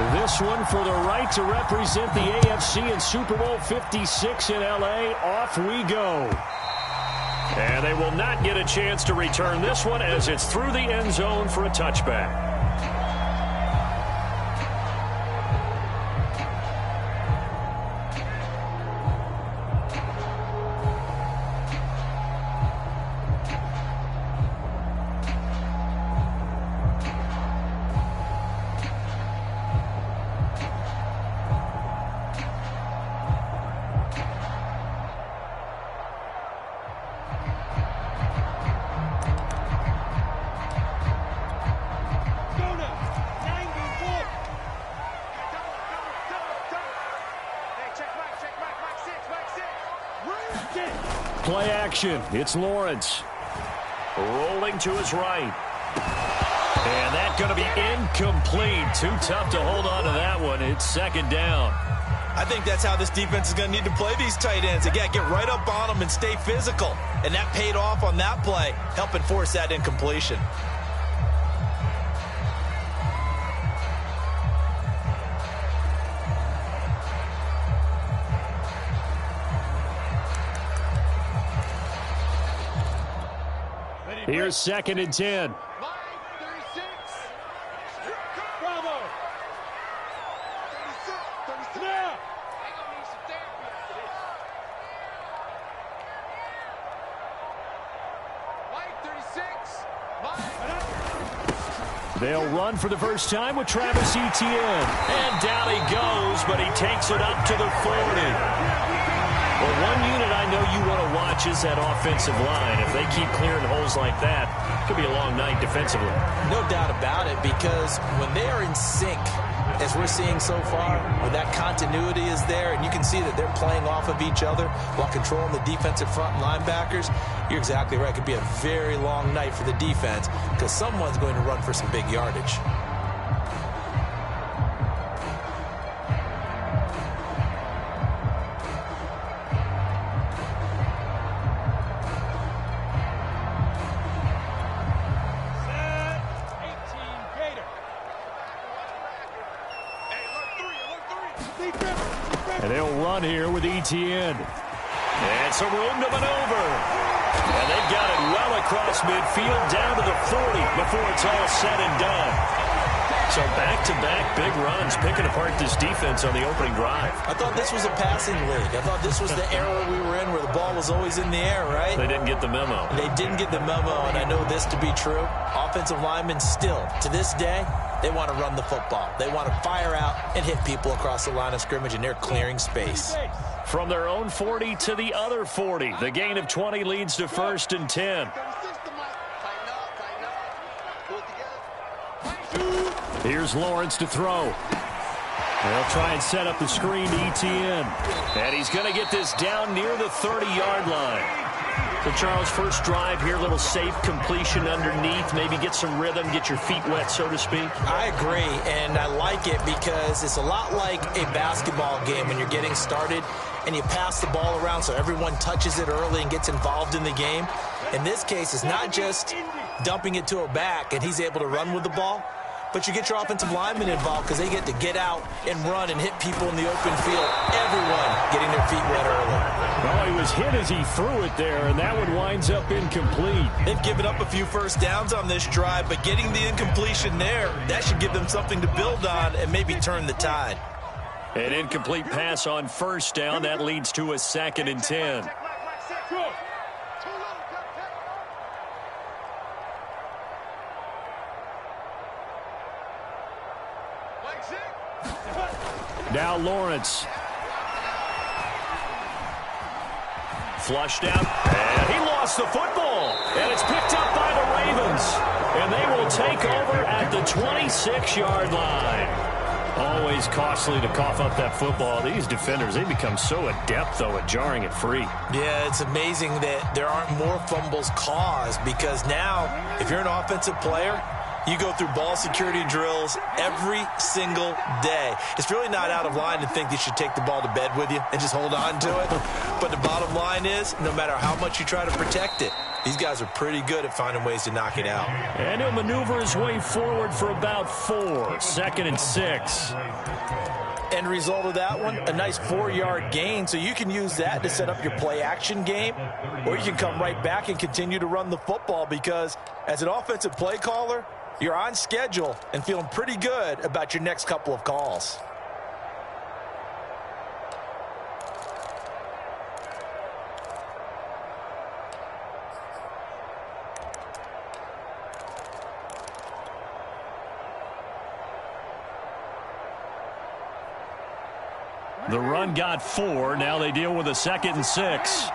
This one for the right to represent the AFC in Super Bowl 56 in L.A. Off we go. And they will not get a chance to return this one as it's through the end zone for a touchback. Play action. It's Lawrence. Rolling to his right. And that's going to be incomplete. Too tough to hold on to that one. It's second down. I think that's how this defense is going to need to play these tight ends. Again, get right up on them and stay physical. And that paid off on that play, helping force that incompletion. Here's second and 10. They'll run for the first time with Travis Etienne. And down he goes, but he takes it up to the 40. Well, one unit I know you want to watch is that offensive line. If they keep clearing holes like that, it could be a long night defensively. No doubt about it, because when they are in sync, as we're seeing so far, when that continuity is there, and you can see that they're playing off of each other while controlling the defensive front and linebackers, you're exactly right. It could be a very long night for the defense because someone's going to run for some big yardage. And they'll run here with Etienne. And some room to maneuver. And they've got it well across midfield down to the 40 before it's all said and done. So back-to-back big runs, picking apart this defense on the opening drive. I thought this was a passing league. I thought this was the era we were in where the ball was always in the air, right? They didn't get the memo. They didn't get the memo, and I know this to be true. Offensive linemen still, to this day, they want to run the football. They want to fire out and hit people across the line of scrimmage, and they're clearing space. From their own 40 to the other 40. The gain of 20 leads to first and 10. Here's Lawrence to throw. They'll try and set up the screen to Etienne. And he's going to get this down near the 30-yard line. So, Charles, first drive here, little safe completion underneath. Maybe get some rhythm, get your feet wet, so to speak. I agree, and I like it because it's a lot like a basketball game when you're getting started and you pass the ball around so everyone touches it early and gets involved in the game. In this case, it's not just dumping it to a back and he's able to run with the ball, but you get your offensive linemen involved because they get to get out and run and hit people in the open field. Everyone getting their feet wet early. Well, he was hit as he threw it there, and that one winds up incomplete. They've given up a few first downs on this drive, but getting the incompletion there, that should give them something to build on and maybe turn the tide. An incomplete pass on first down. That leads to a second and 10. Now Lawrence. Flushed out, and he lost the football. And it's picked up by the Ravens. And they will take over at the 26-yard line. Always costly to cough up that football. These defenders, they become so adept, though, at jarring it free. Yeah, it's amazing that there aren't more fumbles caused because now, if you're an offensive player, you go through ball security drills every single day. It's really not out of line to think you should take the ball to bed with you and just hold on to it. But the bottom line is, no matter how much you try to protect it, These guys are pretty good at finding ways to knock it out. And he'll maneuver his way forward for about 4. 2nd and 6. End result of that one, a nice 4-yard gain. So you can use that to set up your play-action game, or you can come right back and continue to run the football because as an offensive play caller, you're on schedule and feeling pretty good about your next couple of calls. The run got 4. Now they deal with a 2nd and 6.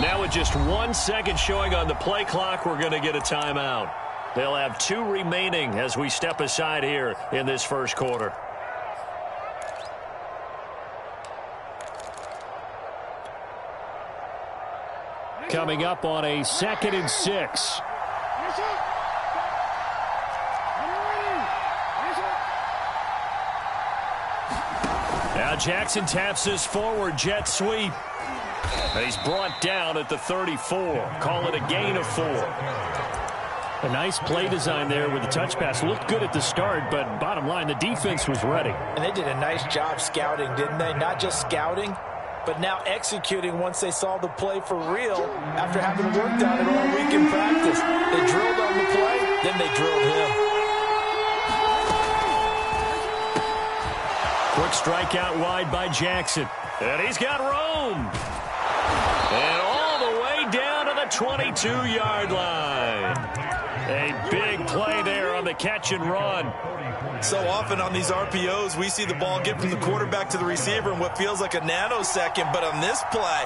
Now with just 1 second showing on the play clock, we're going to get a timeout. They'll have 2 remaining as we step aside here in this first quarter. Coming up on a 2nd and 6. Now Jackson taps this forward jet sweep. He's brought down at the 34. Call it a gain of 4. A nice play design there with the touch pass. Looked good at the start, but bottom line, the defense was ready. And they did a nice job scouting, didn't they? Not just scouting, but now executing once they saw the play for real after having worked on it all week in practice. They drilled on the play, then they drilled him. Quick strike out wide by Jackson. And he's got room. And all the way down to the 22-yard line. A big play there on the catch and run. So often on these RPOs, we see the ball get from the quarterback to the receiver in what feels like a nanosecond. But on this play,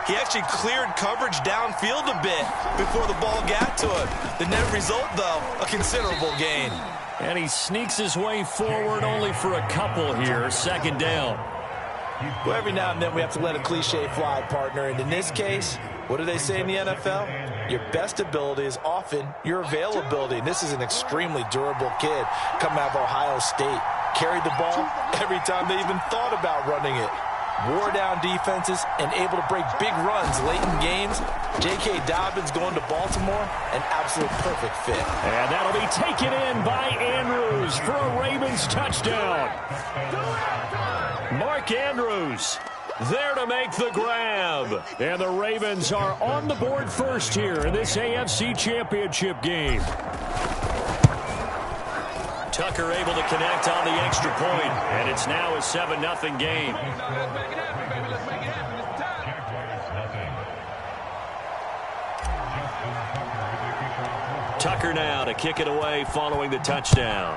he actually cleared coverage downfield a bit before the ball got to him. The net result, though, a considerable gain. And he sneaks his way forward only for a couple here. 2nd down. Well, every now and then we have to let a cliche fly, partner. And in this case, what do they say in the NFL? Your best ability is often your availability. And this is an extremely durable kid coming out of Ohio State. Carried the ball every time they even thought about running it. Wore down defenses and able to break big runs late in games. J.K. Dobbins going to Baltimore, an absolute perfect fit. And that'll be taken in by Andrews for a Ravens touchdown. Mark Andrews there to make the grab. And the Ravens are on the board first here in this AFC Championship game. Tucker able to connect on the extra point, and it's now a 7-0 game. Tucker now to kick it away following the touchdown.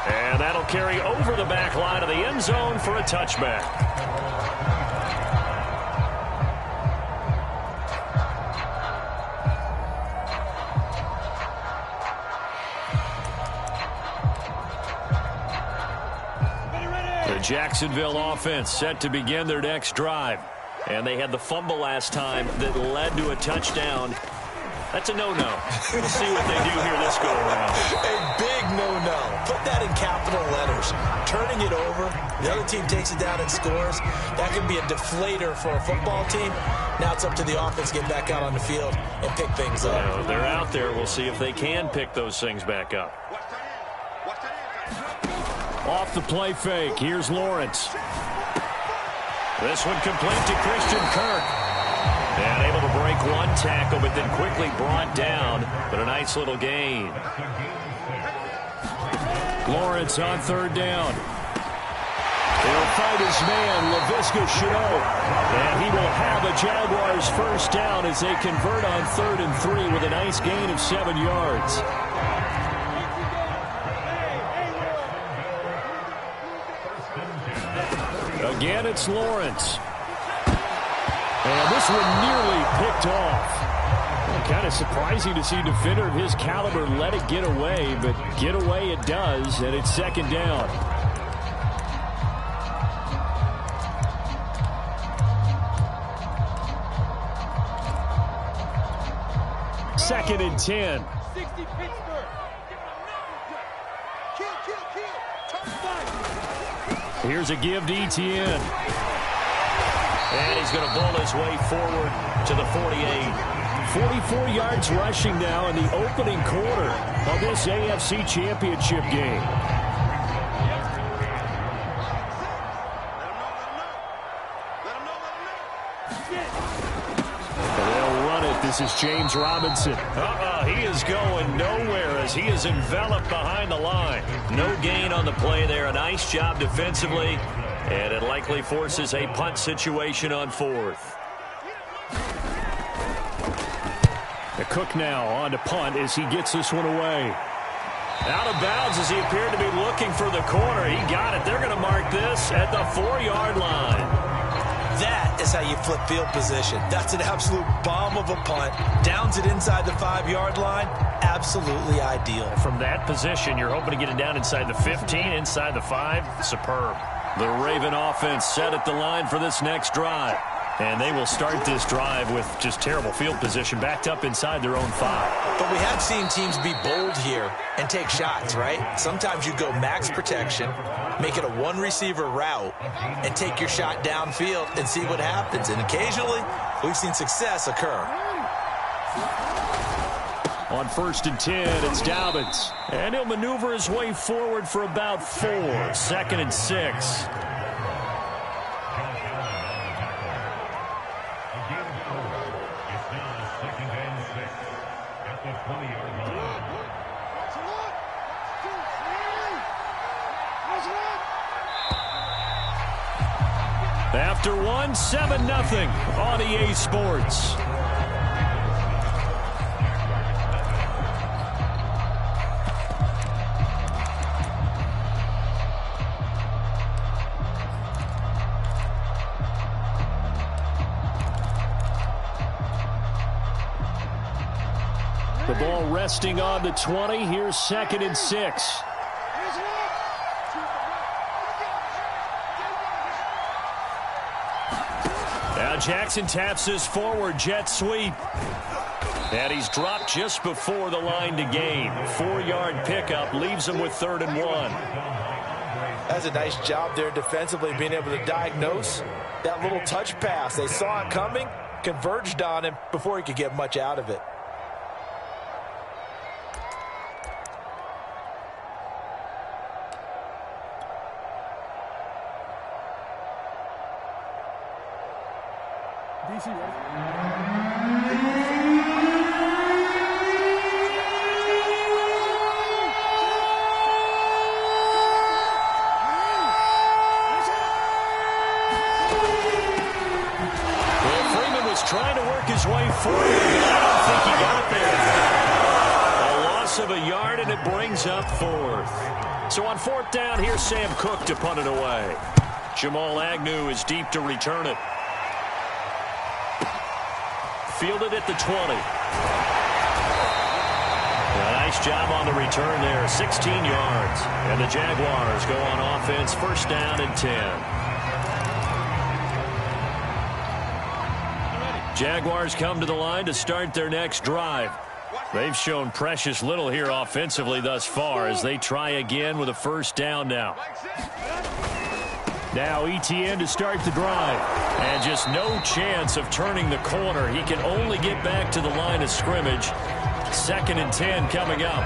And that'll carry over the back line of the end zone for a touchback. The Jacksonville offense set to begin their next drive. And they had the fumble last time that led to a touchdown. That's a no-no. We'll see what they do here this go-around. A big no-no. Put that in capital letters. Turning it over, the other team takes it down and scores. That can be a deflator for a football team. Now it's up to the offense to get back out on the field and pick things up. Well, they're out there. We'll see if they can pick those things back up. Off the play fake, here's Lawrence. This one complete to Christian Kirk. And able to break one tackle, but then quickly brought down. But a nice little gain. Lawrence on 3rd down. He'll fight his man, Laviska Shenault. And he will have a Jaguars first down as they convert on 3rd and 3 with a nice gain of 7 yards. Again, it's Lawrence. And this one nearly picked off. Well, kind of surprising to see a defender of his caliber let it get away, but get away it does, and it's 2nd down. Second and 10. 60 Pittsburgh. Kill. Touchdown. Here's a give to Etienne. And he's going to bowl his way forward to the 48. 44 yards rushing now in the opening quarter of this AFC Championship game. They'll run it. This is James Robinson. He is going nowhere as he is enveloped behind the line. No gain on the play there. A nice job defensively. And it likely forces a punt situation on fourth. The Cook now on to punt as he gets this one away. Out of bounds as he appeared to be looking for the corner. He got it. They're going to mark this at the 4-yard line. That is how you flip field position. That's an absolute bomb of a punt. Downs it inside the 5-yard line. Absolutely ideal. From that position, you're hoping to get it down inside the 15, inside the 5. Superb. The Raven offense set at the line for this next drive. And they will start this drive with just terrible field position, backed up inside their own 5. But we have seen teams be bold here and take shots, right? Sometimes you go max protection, make it a one-receiver route, and take your shot downfield and see what happens. And occasionally, we've seen success occur. On 1st and 10, it's Dobbins. And he'll maneuver his way forward for about 4. 2nd and 6. After one, 7-0 on EA Sports. The ball resting on the 20. Here's 2nd and 6. Now Jackson taps this forward jet sweep. And he's dropped just before the line to gain. 4-yard pickup leaves him with 3rd and 1. That's a nice job there defensively, being able to diagnose that little touch pass. They saw it coming, converged on him before he could get much out of it. Trying to work his way forward. I don't think he got there. A loss of a yard, and it brings up 4th. So on 4th down, here's Sam Cook to punt it away. Jamal Agnew is deep to return it. Fielded at the 20. A nice job on the return there. 16 yards. And the Jaguars go on offense, 1st down and 10. Jaguars come to the line to start their next drive. They've shown precious little here offensively thus far as they try again with a 1st down now. Now Etienne to start the drive. And just no chance of turning the corner. He can only get back to the line of scrimmage. 2nd and 10 coming up.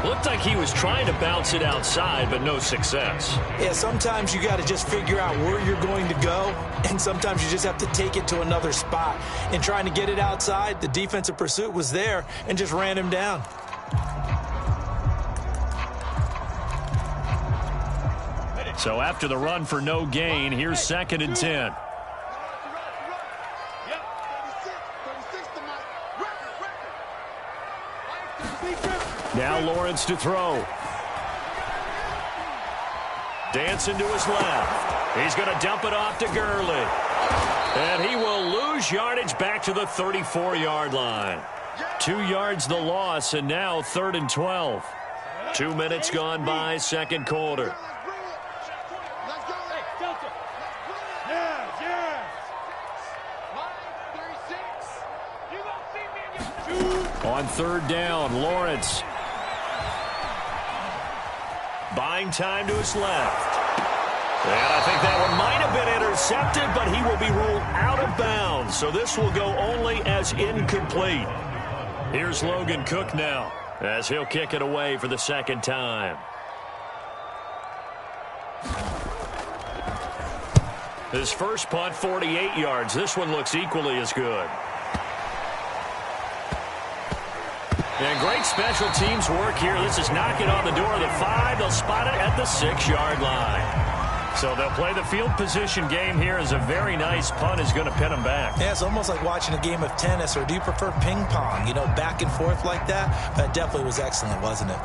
Looked like he was trying to bounce it outside, but no success. Yeah, sometimes you got to just figure out where you're going to go, and sometimes you just have to take it to another spot. In trying to get it outside, the defensive pursuit was there and just ran him down. So after the run for no gain, here's 2nd and 10. Now Lawrence to throw. Dancing to his left. He's going to dump it off to Gurley. And he will lose yardage back to the 34-yard line. 2 yards the loss, and now 3rd and 12. 2 minutes gone by, 2nd quarter. On 3rd down, Lawrence. Buying time to his left. And I think that one might have been intercepted, but he will be ruled out of bounds. So this will go only as incomplete. Here's Logan Cook now, as he'll kick it away for the second time. His first punt, 48 yards. This one looks equally as good. And great special teams work here. This is knocking on the door of the 5. They'll spot it at the 6-yard line. So they'll play the field position game here as a very nice punt is going to pin them back. Yeah, it's almost like watching a game of tennis, or do you prefer ping pong? You know, back and forth like that? That definitely was excellent, wasn't it?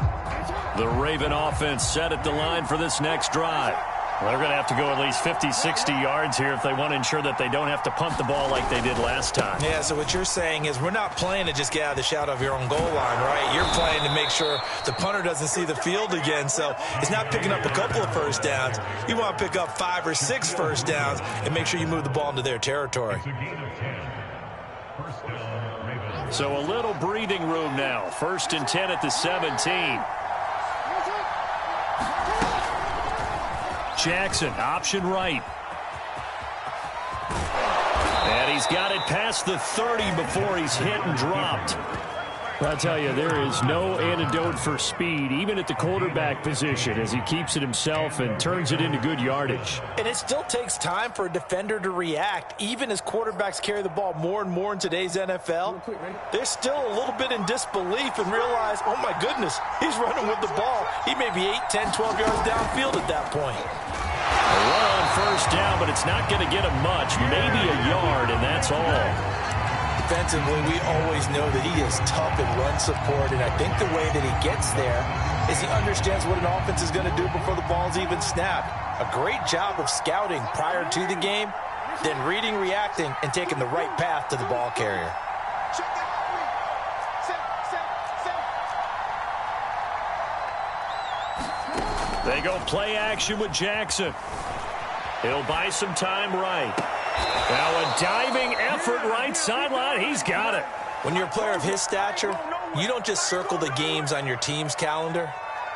The Raven offense set at the line for this next drive. Well, they're going to have to go at least 50, 60 yards here if they want to ensure that they don't have to punt the ball like they did last time. Yeah, so what you're saying is we're not playing to just get out of the shadow of your own goal line, right? You're playing to make sure the punter doesn't see the field again. So it's not picking up a couple of first downs. You want to pick up 5 or 6 first downs and make sure you move the ball into their territory. So a little breathing room now. 1st and 10 at the 17. Jackson, option right. And he's got it past the 30 before he's hit and dropped. I'll tell you, there is no antidote for speed, even at the quarterback position, as he keeps it himself and turns it into good yardage. And it still takes time for a defender to react, even as quarterbacks carry the ball more and more in today's NFL. They're still a little bit in disbelief and realize, oh my goodness, he's running with the ball. He may be 8, 10, 12 yards downfield at that point. A run on 1st down, but it's not going to get him much, maybe a yard, and that's all. Defensively, we always know that he is tough in run support, and I think the way that he gets there is he understands what an offense is going to do before the ball's even snapped. A great job of scouting prior to the game, then reading, reacting, and taking the right path to the ball carrier. They go play action with Jackson. He'll buy some time right. Now a diving effort right sideline. He's got it. When you're a player of his stature, you don't just circle the games on your team's calendar.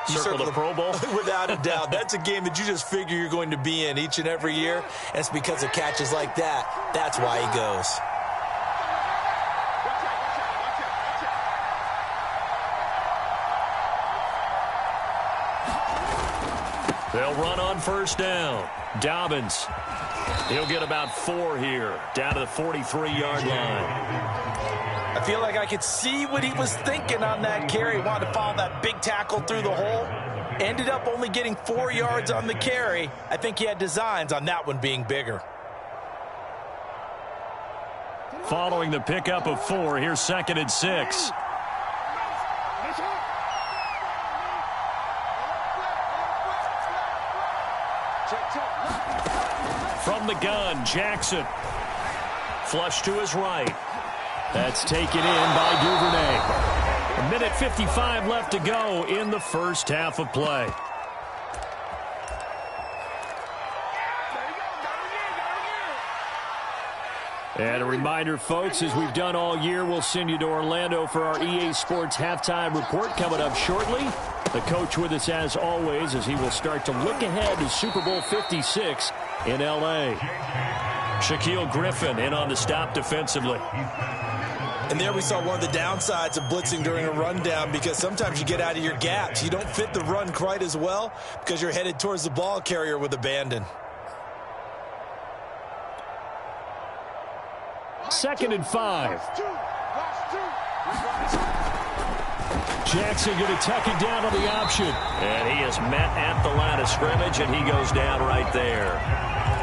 You circle the Pro Bowl? Without a doubt. That's a game that you just figure you're going to be in each and every year. And it's because of catches like that. That's why he goes. They'll run on 1st down. Dobbins. He'll get about 4 here, down to the 43-yard line. I feel like I could see what he was thinking on that carry. He wanted to follow that big tackle through the hole. Ended up only getting 4 yards on the carry. I think he had designs on that one being bigger. Following the pickup of 4, here's 2nd and 6. From the gun, Jackson. Flush to his right. That's taken in by Duvernay. 1:55 left to go in the 1st half of play. And a reminder, folks, as we've done all year, we'll send you to Orlando for our EA Sports Halftime Report coming up shortly. The coach with us as always as he will start to look ahead to Super Bowl 56 in L.A. Shaquille Griffin in on the stop defensively. And there we saw one of the downsides of blitzing during a rundown, because sometimes you get out of your gaps. You don't fit the run quite as well because you're headed towards the ball carrier with abandon. 2nd and 5. Jackson going to tuck it down on the option. And he is met at the line of scrimmage, and he goes down right there.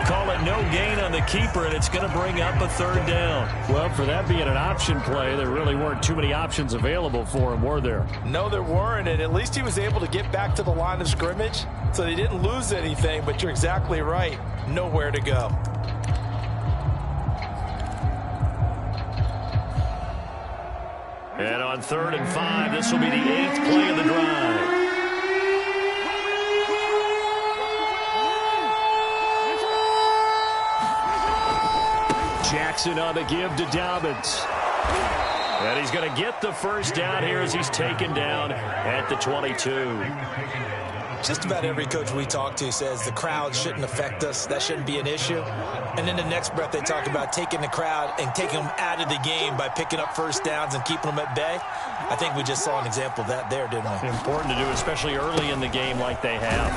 Call it no gain on the keeper, and it's going to bring up a 3rd down. Well, for that being an option play, there really weren't too many options available for him, were there? No, there weren't, and at least he was able to get back to the line of scrimmage, so they didn't lose anything, but you're exactly right. Nowhere to go. And on 3rd and 5, this will be the 8th play of the drive. Jackson on the give to Dobbins. And he's going to get the 1st down here as he's taken down at the 22. Just about every coach we talk to says the crowd shouldn't affect us. That shouldn't be an issue. And in the next breath, they talk about taking the crowd and taking them out of the game by picking up first downs and keeping them at bay. I think we just saw an example of that there, didn't we? Important to do, especially early in the game like they have.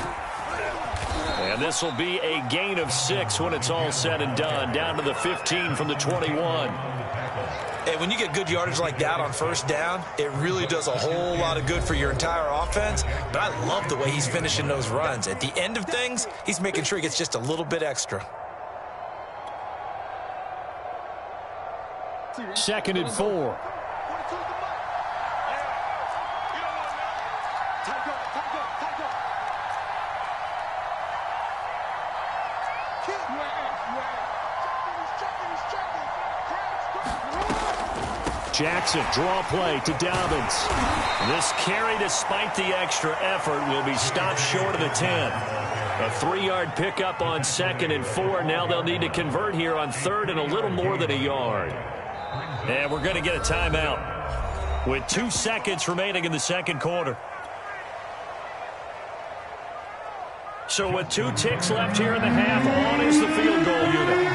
And this will be a gain of 6 when it's all said and done. Down to the 15 from the 21. Hey, when you get good yardage like that on first down, it really does a whole lot of good for your entire offense. But I love the way he's finishing those runs. At the end of things, he's making sure he gets just a little bit extra. 2nd and 4. Jackson, draw play to Dobbins. This carry, despite the extra effort, will be stopped short of the 10. A 3-yard pickup on 2nd and 4. Now they'll need to convert here on 3rd and a little more than a yard. And we're going to get a timeout with 2 seconds remaining in the second quarter. So with 2 ticks left here in the half, on is the field goal unit.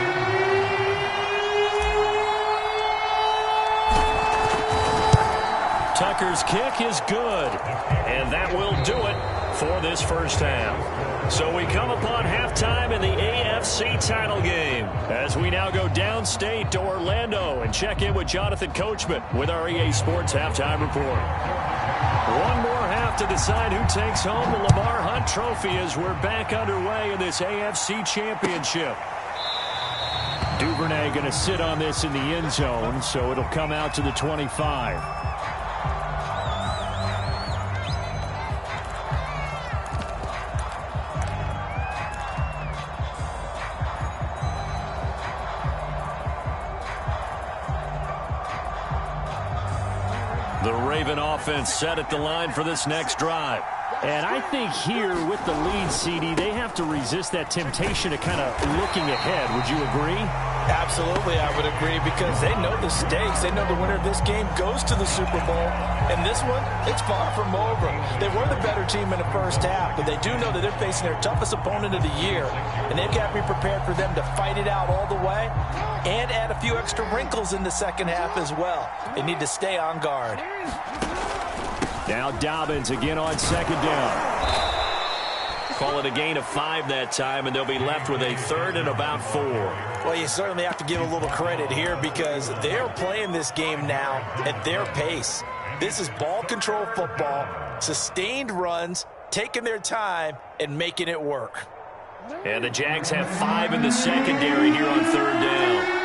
Tucker's kick is good, and that will do it for this first half. So we come upon halftime in the AFC title game as we now go downstate to Orlando and check in with Jonathan Coachman with our EA Sports Halftime Report. One more half to decide who takes home the Lamar Hunt Trophy as we're back underway in this AFC Championship. Duvernay going to sit on this in the end zone, so it'll come out to the 25. The Raven offense set at the line for this next drive. And I think here with the lead, CD, they have to resist that temptation to kind of looking ahead. Would you agree? Absolutely, I would agree, because they know the stakes. They know the winner of this game goes to the Super Bowl. And this one, it's far from over. They were the better team in the first half, but they do know that they're facing their toughest opponent of the year. And they've got to be prepared for them to fight it out all the way and add a few extra wrinkles in the second half as well. They need to stay on guard. Now Dobbins again on 2nd down. Call it a gain of 5 that time, and they'll be left with a 3rd and about 4. Well, you certainly have to give a little credit here because they're playing this game now at their pace. This is ball control football, sustained runs, taking their time, and making it work. And the Jags have 5 in the secondary here on 3rd down.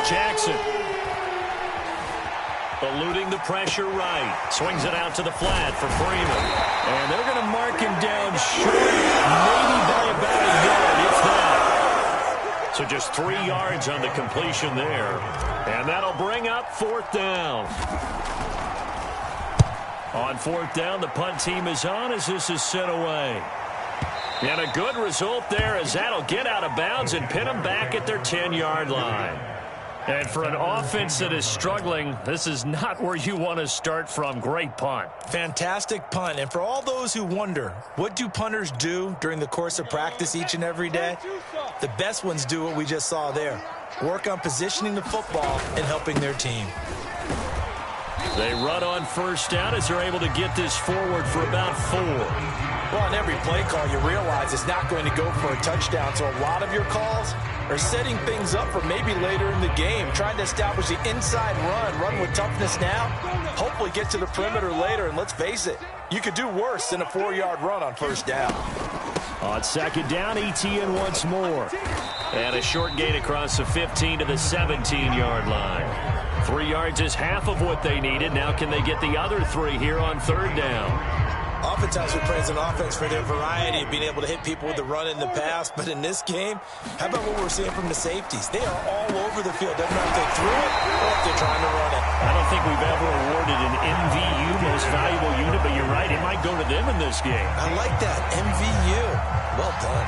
Jackson eluding the pressure right. Swings it out to the flat for Freeman. And they're going to mark him down short, maybe by about a yard, if that. So just 3 yards on the completion there. And that'll bring up 4th down. On 4th down, the punt team is on as this is sent away. And a good result there as that'll get out of bounds and pin them back at their 10-yard line. And for an offense that is struggling, this is not where you want to start from. Great punt. Fantastic punt. And for all those who wonder, what do punters do during the course of practice each and every day? The best ones do what we just saw there. Work on positioning the football and helping their team. They run on 1st down as they're able to get this forward for about 4. Well, on every play call, you realize it's not going to go for a touchdown. So a lot of your calls are setting things up for maybe later in the game, trying to establish the inside run with toughness now, hopefully get to the perimeter later. And let's face it, you could do worse than a 4-yard run on 1st down. On 2nd down, ETN once more. And a short gain across the 15 to the 17-yard line. 3 yards is half of what they needed. Now can they get the other 3 here on 3rd down? Oftentimes we praise an offense for their variety of being able to hit people with the run in the pass. But in this game, how about what we're seeing from the safeties? They are all over the field. Doesn't matter if they threw it or if they're trying to run it. I don't think we've ever awarded an MVU, most valuable unit, but you're right, it might go to them in this game. I like that, MVU. Well done.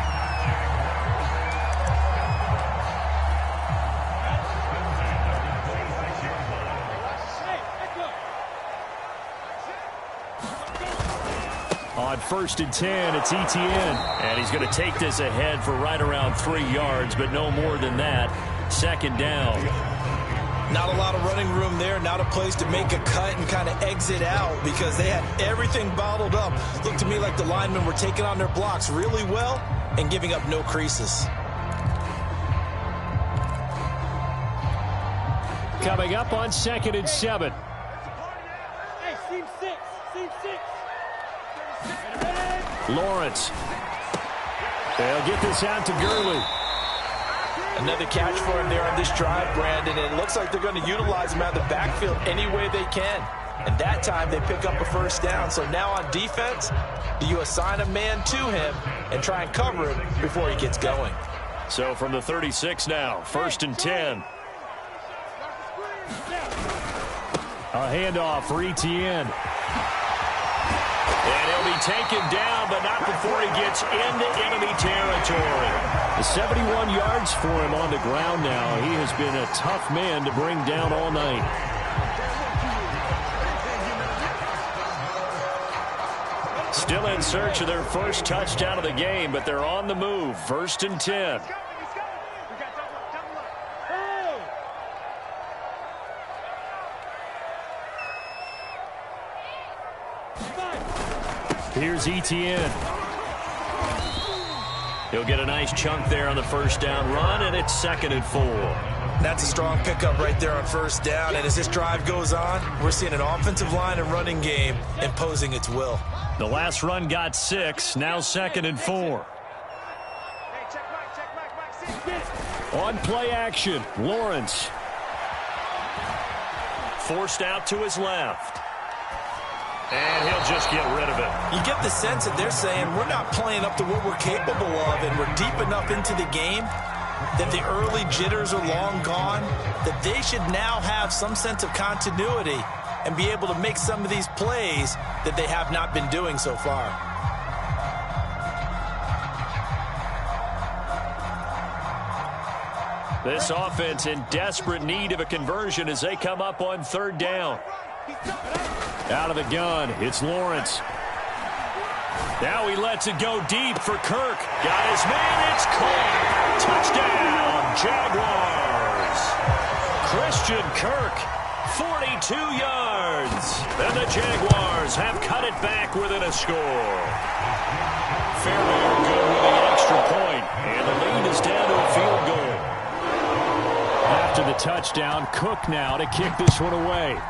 On 1st and 10, it's Etienne. And he's going to take this ahead for right around 3 yards, but no more than that. 2nd down. Not a lot of running room there. Not a place to make a cut and kind of exit out because they had everything bottled up. Looked to me like the linemen were taking on their blocks really well and giving up no creases. Coming up on 2nd and 7. Hey, seam 6. Lawrence. They'll get this out to Gurley. Another catch for him there on this drive, Brandon, and it looks like they're going to utilize him out of the backfield any way they can. And that time they pick up a 1st down. So now on defense, do you assign a man to him and try and cover him before he gets going? So from the 36 now, 1st and 10. A handoff for Etienne. And he'll be taken down, but not before he gets into enemy territory. The 71 yards for him on the ground now. He has been a tough man to bring down all night. Still in search of their first touchdown of the game, but they're on the move. 1st and 10. Here's Etienne. He'll get a nice chunk there on the 1st down run, and it's 2nd and 4. That's a strong pickup right there on 1st down, and as this drive goes on, we're seeing an offensive line and running game imposing its will. The last run got 6, now 2nd and 4. On play action, Lawrence. Forced out to his left. And he'll just get rid of it. You get the sense that they're saying we're not playing up to what we're capable of, and we're deep enough into the game that the early jitters are long gone, that they should now have some sense of continuity and be able to make some of these plays that they have not been doing so far. This offense in desperate need of a conversion as they come up on 3rd down. Out of the gun, it's Lawrence. Now he lets it go deep for Kirk. Got his man, it's caught. Touchdown, Jaguars. Christian Kirk, 42 yards. And the Jaguars have cut it back within a score. Fairbairn good with the extra point, and the lead is down to a field goal. After the touchdown, Cook now to kick this one away.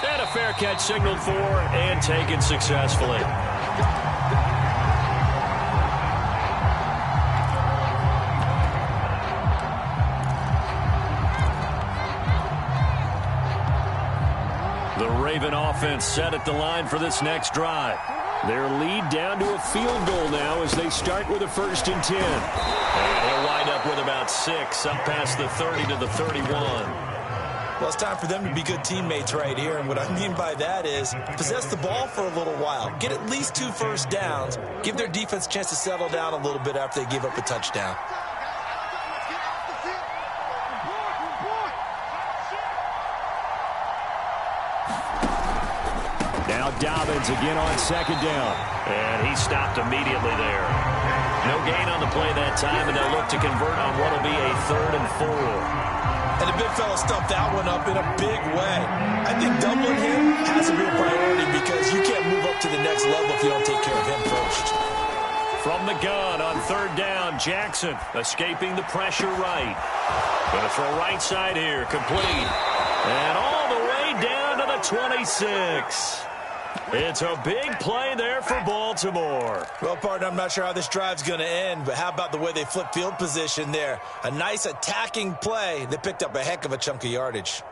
And a fair catch signaled for and taken successfully. The Raven offense set at the line for this next drive. Their lead down to a field goal now as they start with a 1st and 10. And he'll wind up with about 6 up past the 30 to the 31. Well, it's time for them to be good teammates right here, and what I mean by that is possess the ball for a little while, get at least 2 first downs, give their defense a chance to settle down a little bit after they give up a touchdown. Now Dobbins again on 2nd down, and he stopped immediately there. No gain on the play that time, and they'll look to convert on what will be a 3rd and 4. And the big fella stuffed that one up in a big way. I think doubling him has a real priority because you can't move up to the next level if you don't take care of him first. From the gun on 3rd down, Jackson escaping the pressure right. Going to throw right side here, complete. And all the way down to the 26. It's a big play there for Baltimore. Well, partner, I'm not sure how this drive's going to end, but how about the way they flip field position there? A nice attacking play that picked up a heck of a chunk of yardage.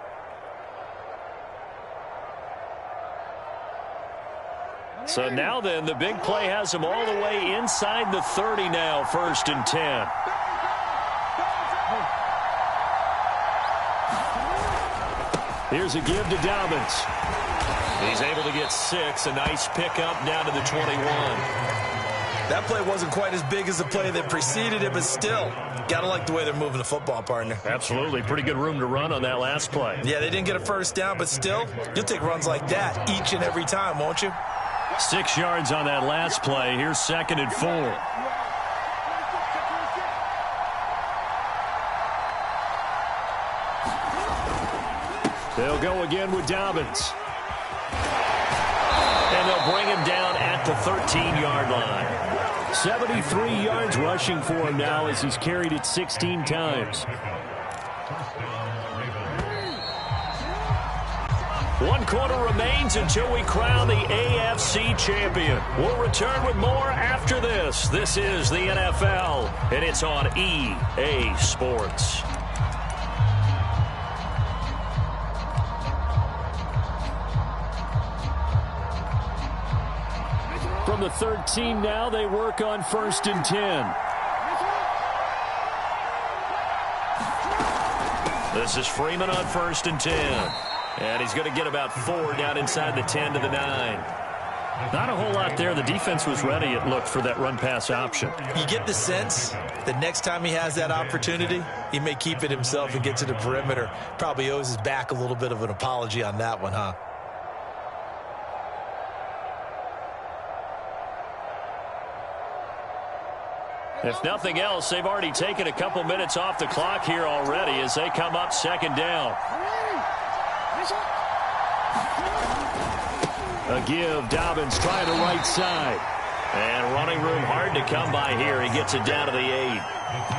So now then, the big play has them all the way inside the 30 now, 1st and 10. Here's a give to Dobbins. He's able to get 6. A nice pickup down to the 21. That play wasn't quite as big as the play that preceded it, but still, Gotta like the way they're moving the football, partner. Absolutely. Pretty good room to run on that last play. Yeah, they didn't get a first down, but still, you'll take runs like that each and every time, won't you? 6 yards on that last play. Here's 2nd and 4. They'll go again with Dobbins. And they'll bring him down at the 13-yard line. 73 yards rushing for him now as he's carried it 16 times. 1 quarter remains until we crown the AFC champion. We'll return with more after this. This is the NFL, and it's on EA Sports. From the 13 now, they work on 1st and 10. This is Freeman on 1st and 10. And he's going to get about 4 down inside the 10 to the 9. Not a whole lot there. The defense was ready, it looked, for that run-pass option. You get the sense that next time he has that opportunity, he may keep it himself and get to the perimeter. Probably owes his back a little bit of an apology on that one, huh? If nothing else, they've already taken a couple minutes off the clock here already as they come up 2nd down. A give, Dobbins trying the right side. And running room hard to come by here. He gets it down to the 8.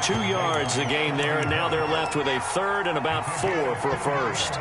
2 yards the gain there, and now they're left with a 3rd and about 4 for a first.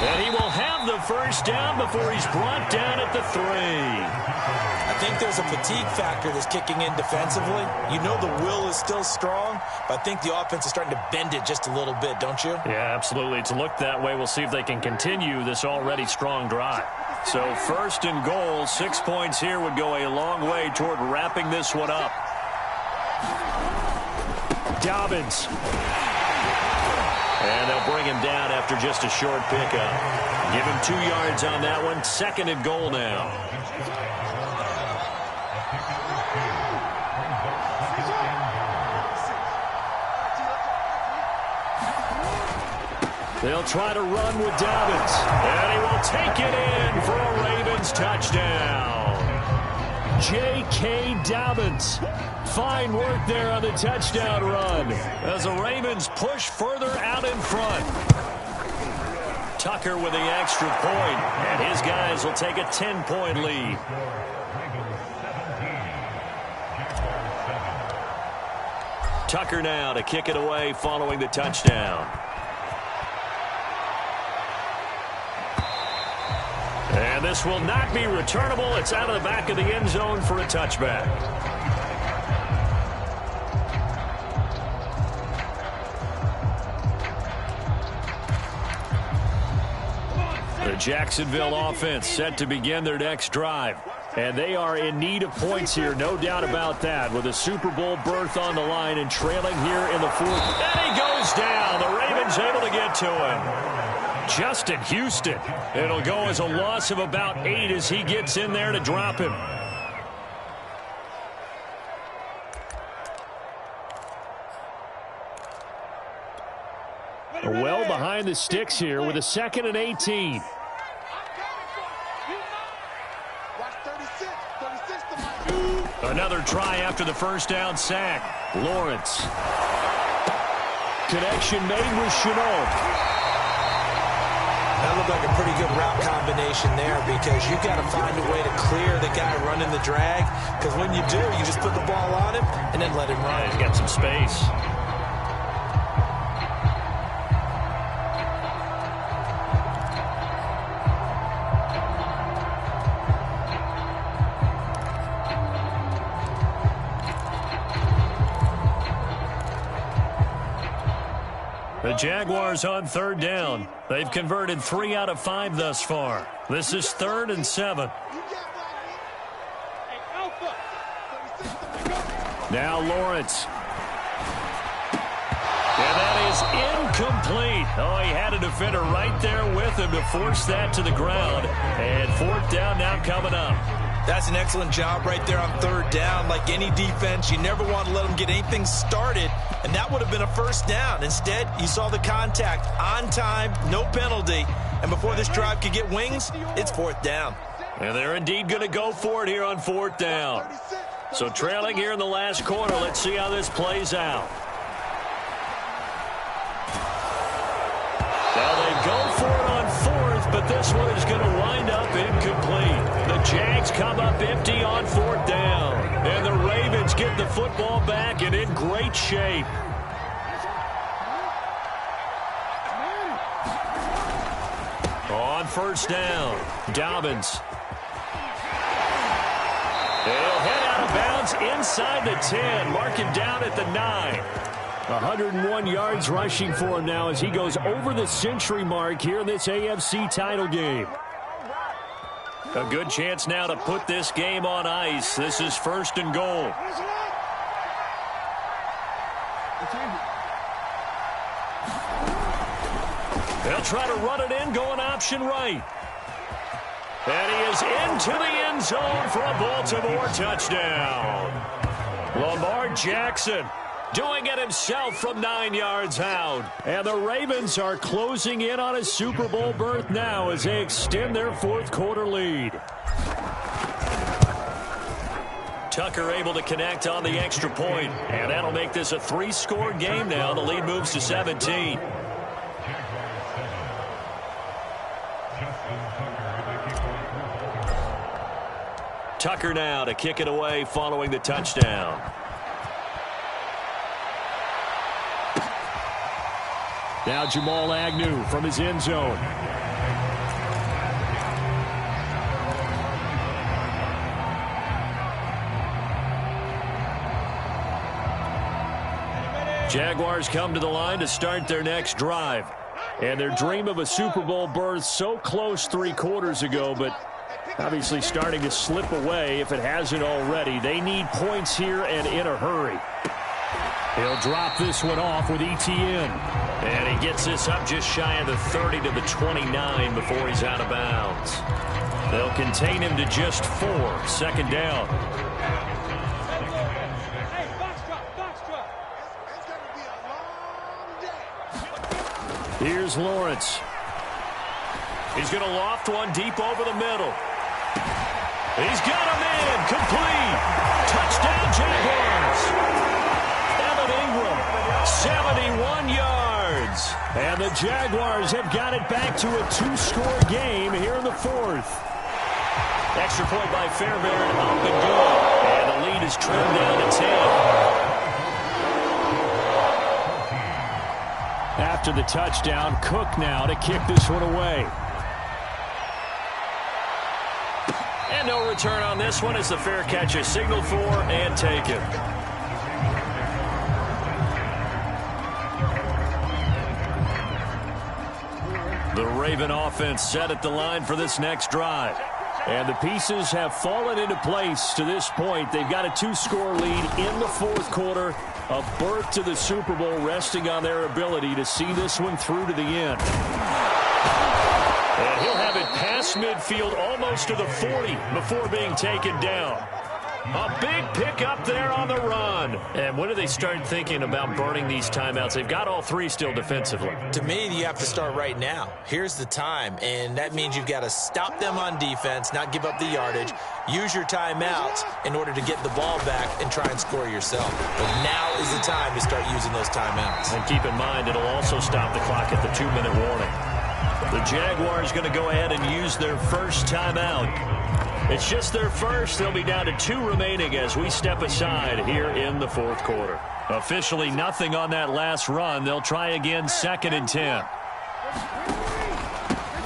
And he will have the first down before he's brought down at the 3. I think there's a fatigue factor that's kicking in defensively. You know the will is still strong, but I think the offense is starting to bend it just a little bit, don't you? Yeah, absolutely. It's looked that way. We'll see if they can continue this already strong drive. So 1st and goal, 6 points here would go a long way toward wrapping this one up. Dobbins. And they'll bring him down after just a short pickup. Give him 2 yards on that one. 2nd and goal now. They'll try to run with Dobbins. And he will take it in for a Ravens touchdown. J.K. Dobbins. Fine work there on the touchdown run as the Ravens push further out in front. Tucker with the extra point, and his guys will take a 10-point lead. Tucker now to kick it away following the touchdown. And this will not be returnable. It's out of the back of the end zone for a touchback. The Jacksonville offense set to begin their next drive. And they are in need of points here, no doubt about that, with a Super Bowl berth on the line and trailing here in the 4th. And he goes down. The Ravens able to get to him. Justin Houston. It'll go as a loss of about 8 as he gets in there to drop him. Well behind the sticks here with a 2nd and 18. Another try after the first down sack. Lawrence. Connection made with Chenault. That looked like a pretty good route combination there because you've got to find a way to clear the guy running the drag, because when you do, you just put the ball on him and then let him run. Yeah, he's got some space. The Jaguars on 3rd down. They've converted 3 out of 5 thus far. This is 3rd and 7. Now Lawrence. And that is incomplete. Oh, he had a defender right there with him to force that to the ground. And fourth down now coming up. That's an excellent job right there on third down. Like any defense, you never want to let them get anything started, and that would have been a first down. Instead, you saw the contact on time, no penalty, and before this drive could get wings, it's fourth down. And they're indeed going to go for it here on fourth down. So trailing here in the last quarter, let's see how this plays out. Now they go for it on fourth, but this one is going to wind up incomplete. The Jags come up empty on fourth down. And the Ravens get the football back and in great shape. On first down, Dobbins. He'll head out of bounds inside the 10. Mark him down at the 9. 101 yards rushing for him now as he goes over the century mark here in this AFC title game. A good chance now to put this game on ice. This is first and goal. They'll try to run it in, going option right. And he is into the end zone for a Baltimore touchdown. Lamar Jackson doing it himself from 9 yards out. And the Ravens are closing in on a Super Bowl berth now as they extend their fourth quarter lead. Tucker able to connect on the extra point, and that'll make this a 3-score game now. The lead moves to 17. Tucker now to kick it away following the touchdown. Now Jamal Agnew from his end zone. Jaguars come to the line to start their next drive. And their dream of a Super Bowl berth so close 3 quarters ago, but obviously starting to slip away if it hasn't already. They need points here and in a hurry. He'll drop this one off with Etienne. And he gets this up just shy of the 30 to the 29 before he's out of bounds. They'll contain him to just 4. Second down. Hey, box drop. It's going to be a long day. Here's Lawrence. He's going to loft one deep over the middle. He's got him in. Complete. Touchdown, Jaguars. Evan Ingram, 71 yards. And the Jaguars have got it back to a 2-score game here in the fourth. Extra point by Fairbairn, up and good. And the lead is trimmed down to 10. After the touchdown, Cook now to kick this one away. And no return on this one as the fair catch is signaled for and taken. The Raven offense set at the line for this next drive. And the pieces have fallen into place to this point. They've got a 2-score lead in the fourth quarter. A berth to the Super Bowl resting on their ability to see this one through to the end. And he'll have it past midfield almost to the 40 before being taken down. A big pickup there on the run. And when do they start thinking about burning these timeouts? They've got all 3 still defensively. To me, you have to start right now. Here's the time, and that means you've got to stop them on defense, not give up the yardage, use your timeouts in order to get the ball back and try and score yourself. But now is the time to start using those timeouts. And keep in mind, it'll also stop the clock at the 2-minute warning. The Jaguars going to go ahead and use their first timeout. It's just their first. They'll be down to 2 remaining as we step aside here in the fourth quarter. Officially nothing on that last run. They'll try again, 2nd and 10.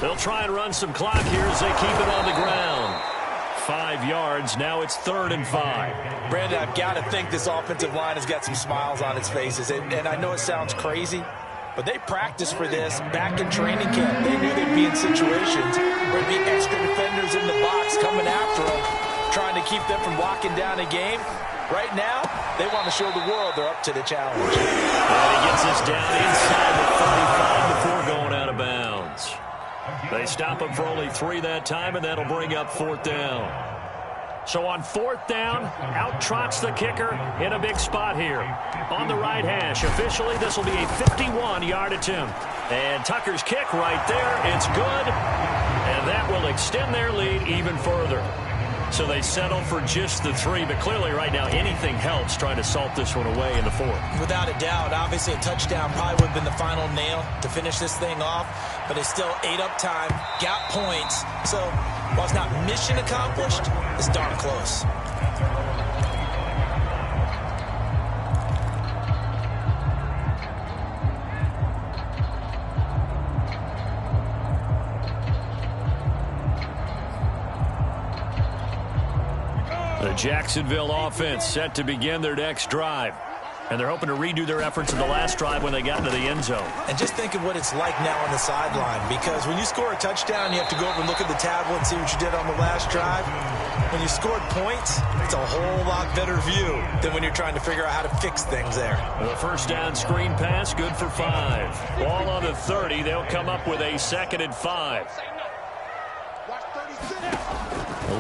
They'll try and run some clock here as they keep it on the ground. 5 yards. Now it's 3rd and 5. Brandon, I've got to think this offensive line has got some smiles on its faces. And I know it sounds crazy, but they practiced for this back in training camp. They knew they'd be in situations where there'd be extra defenders in the box coming after them, trying to keep them from locking down a game. Right now, they want to show the world they're up to the challenge. And he gets us down inside the 35 before going out of bounds. They stop him for only 3 that time, and that'll bring up 4th down. So on 4th down, out trots the kicker in a big spot here. On the right hash, officially this will be a 51-yard attempt. And Tucker's kick right there, it's good. And that will extend their lead even further. So they settle for just the 3, but clearly right now anything helps trying to salt this one away in the 4th. Without a doubt, obviously a touchdown probably would have been the final nail to finish this thing off, but it's still ate up time, got points. So while it's not mission accomplished, it's darn close. The Jacksonville offense set to begin their next drive. And they're hoping to redo their efforts in the last drive when they got into the end zone. And just think of what it's like now on the sideline, because when you score a touchdown, you have to go over and look at the tablet and see what you did on the last drive. When you scored points, it's a whole lot better view than when you're trying to figure out how to fix things there. The first down screen pass, good for 5. Ball on the 30. They'll come up with a 2nd and 5.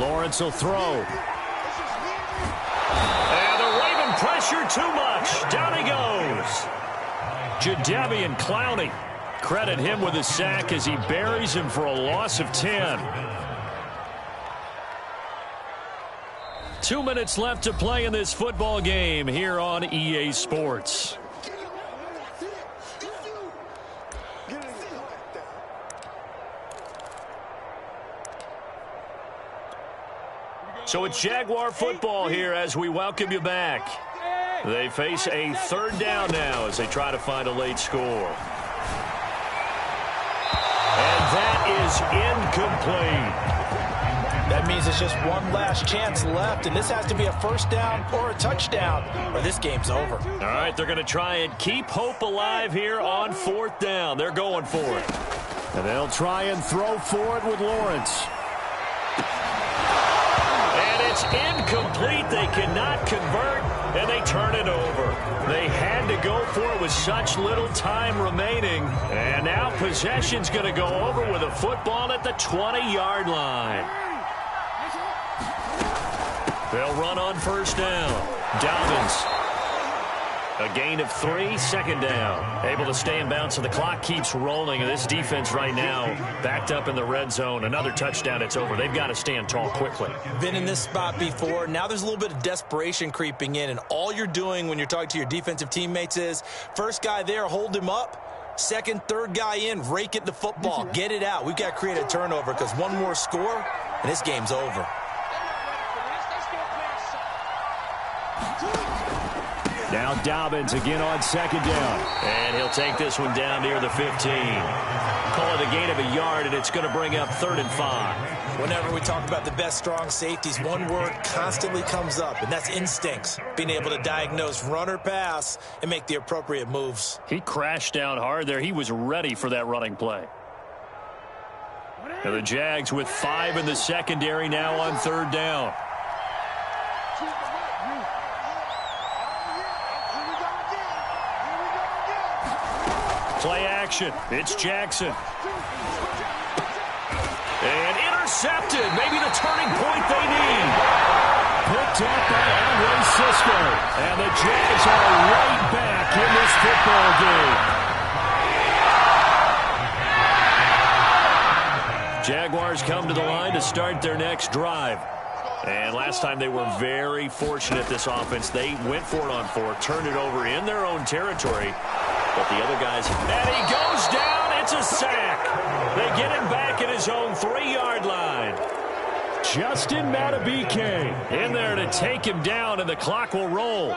Lawrence will throw. And the Raven pressure too much. Down he goes. Jadeveon Clowney. Credit him with a sack as he buries him for a loss of 10. 2 minutes left to play in this football game here on EA Sports. So it's Jaguar football here as we welcome you back. They face a 3rd down now as they try to find a late score. And that is incomplete. That means it's just one last chance left, and this has to be a 1st down or a touchdown, or this game's over. All right, they're going to try and keep hope alive here on 4th down. They're going for it. And they'll try and throw for it with Lawrence. It's incomplete. They cannot convert, and they turn it over. They had to go for it with such little time remaining. And now possession's going to go over with a football at the 20-yard line. They'll run on 1st down. Dobbins. A gain of 3, 2nd down. Able to stay in bounds, so the clock keeps rolling. And this defense right now backed up in the red zone. Another touchdown, it's over. They've got to stand tall quickly. Been in this spot before. Now there's a little bit of desperation creeping in. And all you're doing when you're talking to your defensive teammates is, first guy there, hold him up. 2nd, 3rd guy in, rake at the football. Get it out. We've got to create a turnover because one more score, and this game's over. Now Dobbins again on 2nd down. And he'll take this one down near the 15. Call it a gain of a yard, and it's going to bring up 3rd and 5. Whenever we talk about the best strong safeties, one word constantly comes up, and that's instincts. Being able to diagnose run or pass and make the appropriate moves. He crashed down hard there. He was ready for that running play. And the Jags with 5 in the secondary now on 3rd down. Play action. It's Jackson. And intercepted. Maybe the turning point they need. Picked up by Andre Cisco. And the Jags are right back in this football game. Jaguars come to the line to start their next drive. And last time they were very fortunate, this offense. They went for it on 4, turned it over in their own territory. But the other guys, and he goes down. It's a sack. They get him back at his own 3-yard line. Justin Matabike in there to take him down, and the clock will roll.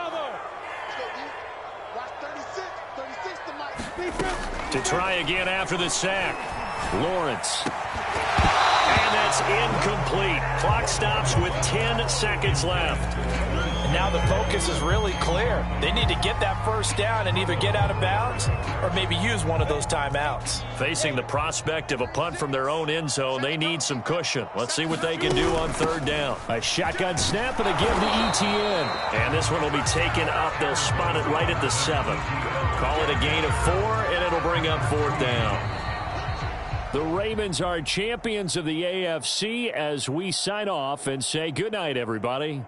To try again after the sack. Lawrence. And that's incomplete. Clock stops with 10 seconds left. And Now the focus is really clear. They need to get that first down and either get out of bounds or maybe use one of those timeouts. Facing the prospect of a punt from their own end zone, they need some cushion. Let's see what they can do on third down. A shotgun snap and a give to ETN. And this one will be taken up. They'll spot it right at the 7. Call it a gain of 4, and it'll bring up fourth down. The Ravens are champions of the AFC as we sign off and say goodnight, everybody.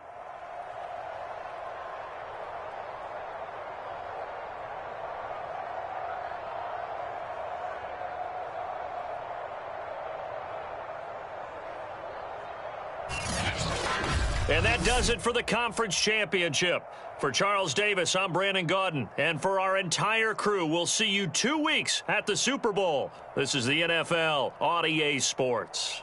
And that does it for the conference championship. For Charles Davis, I'm Brandon Gaudin. And for our entire crew, we'll see you 2 weeks at the Super Bowl. This is the NFL on EA Sports.